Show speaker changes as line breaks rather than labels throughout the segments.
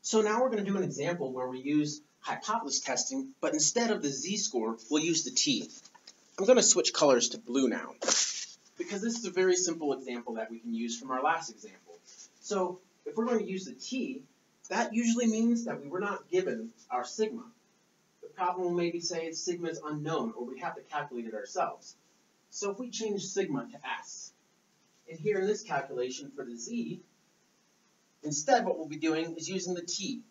So now we're going to do an example where we use hypothesis testing, but instead of the z-score, we'll use the t. I'm going to switch colors to blue now, because this is a very simple example that we can use from our last example. So if we're going to use the t, that usually means that we were not given our sigma. The problem will maybe say sigma is unknown, or we have to calculate it ourselves. So if we change sigma to s, and here in this calculation for the z, instead what we'll be doing is using the t.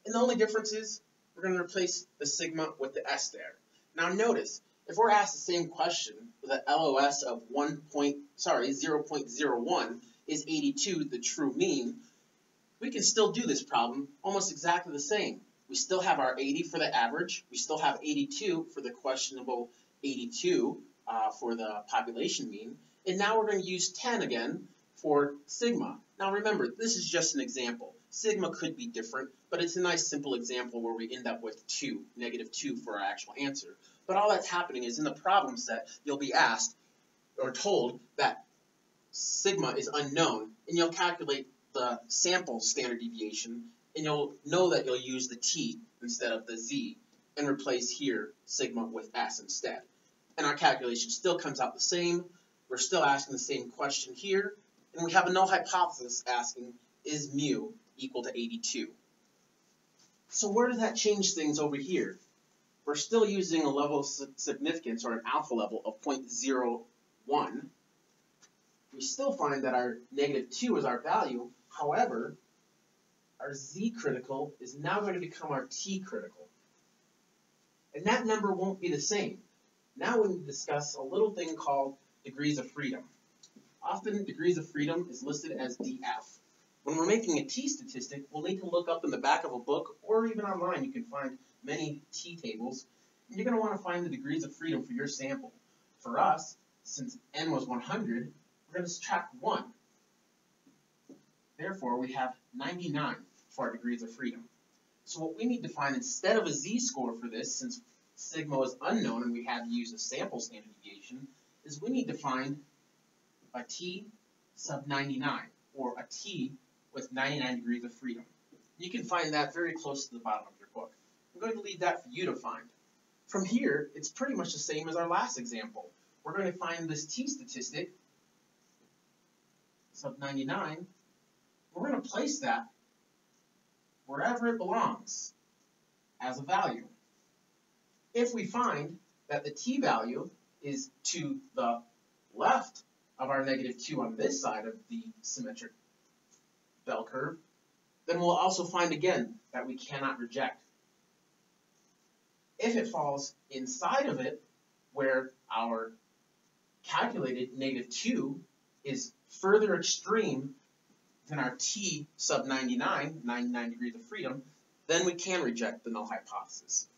And the only difference is we're going to replace the sigma with the s there. Now notice, if we're asked the same question with an LOS of 0.01, is 82 the true mean, we can still do this problem almost exactly the same. We still have our 80 for the average, we still have 82 for the questionable 82 for the population mean, and now we're going to use 10 again for sigma. Now remember, this is just an example. Sigma could be different, but it's a nice simple example where we end up with 2, -2 for our actual answer. But all that's happening is in the problem set, you'll be asked or told that sigma is unknown, and you'll calculate the sample standard deviation, and you'll know that you'll use the t instead of the z, and replace here sigma with s instead. And our calculation still comes out the same. We're still asking the same question here, and we have a null hypothesis asking, is mu equal to 82? So where does that change things over here? We're still using a level of significance, or an alpha level, of 0.01. We still find that our -2 is our value. However, our z-critical is now going to become our t-critical. And that number won't be the same. Now we discuss a little thing called degrees of freedom. Often degrees of freedom is listed as df. When we're making a t-statistic, we'll need to look up in the back of a book, or even online you can find many t-tables, and you're going to want to find the degrees of freedom for your sample. For us, since n was 100, we're going to subtract 1. Therefore, we have 99 for our degrees of freedom. So what we need to find instead of a z-score for this, since sigma is unknown and we had to use a sample standard deviation, is we need to find a t sub 99, or a t with 99 degrees of freedom. You can find that very close to the bottom of your book. I'm going to leave that for you to find. From here, it's pretty much the same as our last example. We're going to find this t-statistic, sub 99. We're going to place that wherever it belongs as a value. If we find that the t-value is to the left of our -2 on this side of the symmetric bell curve, then we'll also find again that we cannot reject. If it falls inside of it, where our calculated -2 is further extreme than our t sub 99, 99 degrees of freedom, then we can reject the null hypothesis.